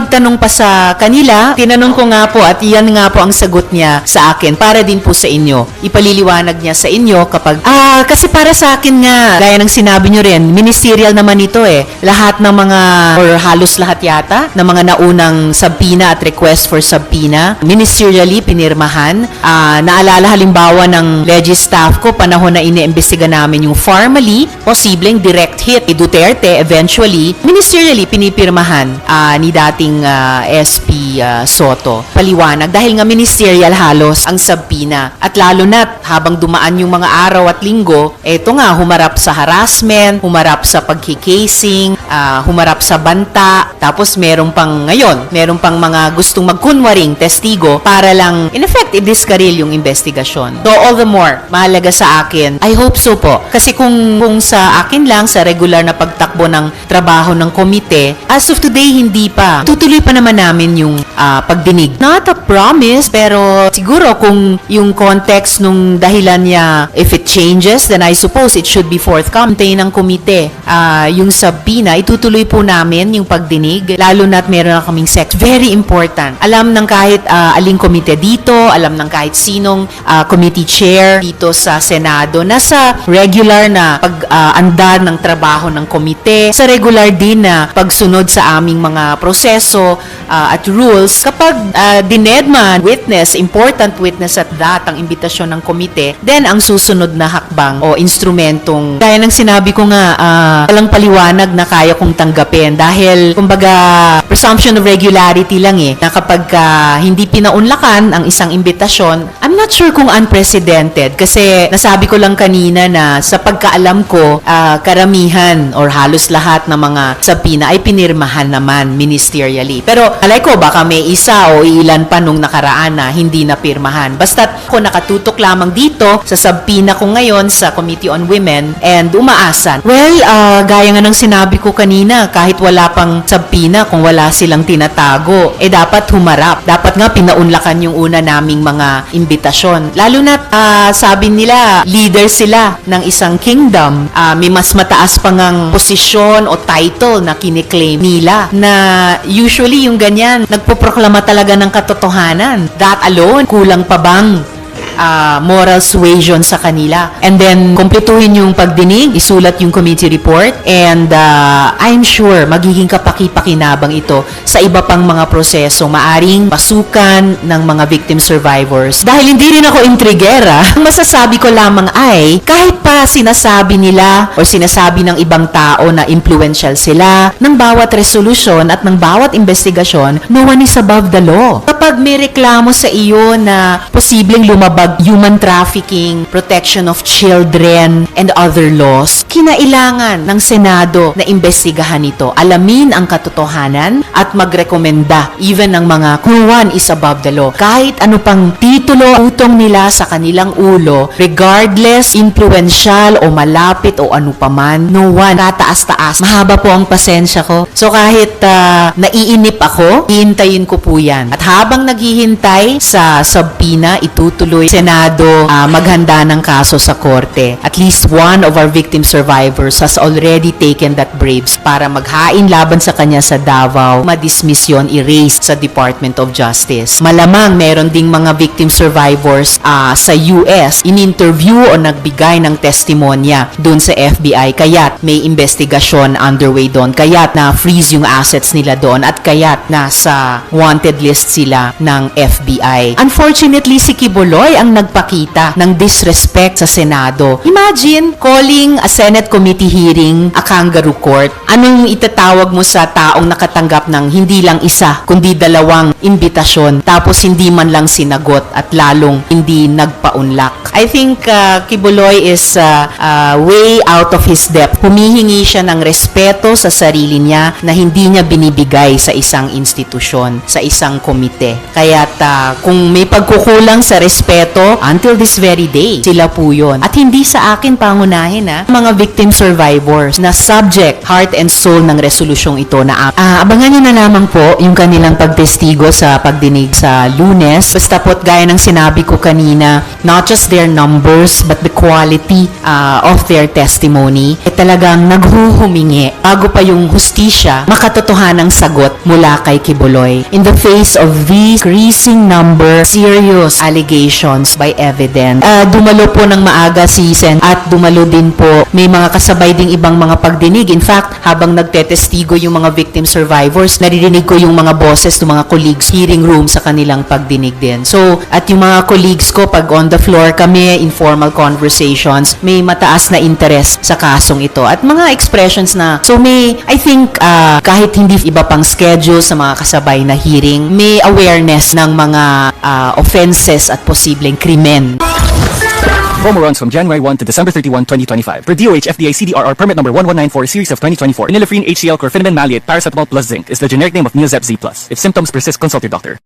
magtanong pa sa kanila, tinanong ko nga po at iyan nga po ang sagot niya sa akin para din po sa inyo. Ipaliliwanag niya sa inyo kapag, kasi para sa akin nga, gaya ng sinabi niyo rin, ministerial naman ito eh. Lahat ng mga, or halos lahat yata, ng mga naunang subpoena at request for subpoena, ministerially pinirmahan. Naalala halimbawa ng Legis staff ko, panahon na iniimbestiga namin yung formally, posibleng direct hit ni Duterte, eventually, ministerially pinipirmahan ni dating SP Soto. Paliwanag, dahil nga ministerial halos ang subpoena. At lalo na habang dumaan yung mga araw at linggo, eto nga, humarap sa harassment, humarap sa pagkikasing, humarap sa banta, tapos meron pang mga gustong magkunwaring testigo para lang, in effect, i-discarril yung investigasyon. So, all the more, mahalaga sa akin, I hope so po. Kasi kung sa akin lang, sa regular na pagtakbo ng trabaho ng komite, as of today, hindi pa. Tutuloy pa naman namin yung pagdinig. Not a promise, pero siguro kung yung context nung dahilan niya, if it changes, then I suppose it should be forthcoming ng komite. Yung subpoena, itutuloy po namin yung pagdinig, lalo na't meron na kaming very important. Alam ng kahit aling komite dito, alam ng kahit sinong committee chair dito sa Senado, nasa regular na pag-andar ng trabaho ng komite, sa regular din na pagsunod sa aming mga proseso at rules. Kapag dinedman witness, important witness at that, ang imbitasyon ng komite, then ang susunod na hakbang o instrumentong, gaya ng sinabi ko nga, walang paliwanag na kaya kong tanggapin dahil, kumbaga, presumption of regularity lang na kapag hindi pinaunlakan ang isang imbitasyon, I'm not sure kung unprecedented kasi nasabi ko lang kanina na sa pagkaalam ko, karamihan or halos lahat ng mga subpoena ay pinirmahan naman ministerially. Pero alay ko, baka may isa o ilan pa nung nakaraan na hindi na pirmahan. Basta't ako nakatutok lamang dito sa subpoena ko ngayon sa Committee on Women and umaasan. Well, gaya nga ng sinabi ko kanina, kahit wala pang subpoena, kung wala silang tinatago, dapat humarap. Dapat nga pinaunlakan yung una naming mga imbitasyon. Lalo na sabi nila, leader sila ng isang kingdom. May mas mataas pang ang posisyon o title na kiniklaim nila na usually yung ganyan, nagpoproklama talaga ng katotohanan. That alone, kulang pa bang moral suasion sa kanila? And then, kumpletuhin yung pagdinig, isulat yung committee report, and I'm sure magiging kapaki-pakinabang ito sa iba pang mga proseso, maaring pasukan ng mga victim survivors. Dahil hindi rin ako intrigera, ang masasabi ko lamang ay, kahit pa sinasabi nila o sinasabi ng ibang tao na influential sila ng bawat resolusyon at ng bawat investigasyon, no one is above the law. Kapag may reklamo sa iyo na posibleng lumabag human trafficking, protection of children, and other laws, kinailangan ng Senado na imbestigahan ito, alamin ang katotohanan at magrekomenda even ng mga kung one is above the law. Kahit ano pang titulo, utong nila sa kanilang ulo, regardless, influential o malapit o ano paman, no one, tataas-taas. Mahaba po ang pasensya ko. So kahit naiinip ako, hihintayin ko po yan. At habang naghihintay sa subpoena, itutuloy Senado maghanda ng kaso sa korte. At least one of our victim survivors has already taken that braves para maghain laban sa kanya sa Davao. Madismiss yun, erased sa Department of Justice. Malamang meron ding mga victim survivors sa US, in-interview o nagbigay ng testimonya dun sa FBI. Kaya't may investigasyon underway doon. Kaya't na-freeze yung assets nila doon at kaya't nasa wanted list sila ng FBI. Unfortunately, si Kibuloy ang nagpakita ng disrespect sa Senado. Imagine calling a Senate committee hearing a kangaroo court. Anong itatawag mo sa taong nakatanggap ng hindi lang isa, kundi dalawang imbitasyon, tapos hindi man lang sinagot at lalong hindi nagpaunlak? I think Kibuloy is way out of his depth. Humihingi siya ng respeto sa sarili niya na hindi niya binibigay sa isang institusyon, sa isang komite. Kaya't kung may pagkukulang sa respeto, until this very day, sila po yun. At hindi sa akin pangunahin mga victim survivors na subject, heart and soul ng resolusyong ito na abangan nyo na lamang po yung kanilang pagtestigo sa pagdinig sa Lunes. Basta po't gaya ng sinabi ko kanina, not just their numbers but the quality of their testimony, talagang naghuhumingi bago pa yung hustisya makatotohanang sagot mula kay Kibuloy. In the face of these increasing number serious allegations by evidence, dumalo po ng maaga si Sen at dumalo din po may mga kasabay ding ibang mga pagdinig. In fact, habang nagtetestigo yung mga victim survivors, naririnig ko yung mga boses ng mga colleagues hearing room sa kanilang pagdinig din. So, at yung mga colleagues ko, pag on the floor kami, informal conversations, may mataas na interest sa kasong ito. At mga expressions na, so may, I think, kahit hindi iba pang schedule sa mga kasabay na hearing, may awareness ng mga offenses at posibleng krimen. Promo runs from January 1 to December 31, 2025. Per DOH FDA CDRR permit number 1194 series of 2024. Inilefrine HCl chlorpheniramine maleate paracetamol plus zinc is the generic name of Neozep Z+. If symptoms persist, consult your doctor.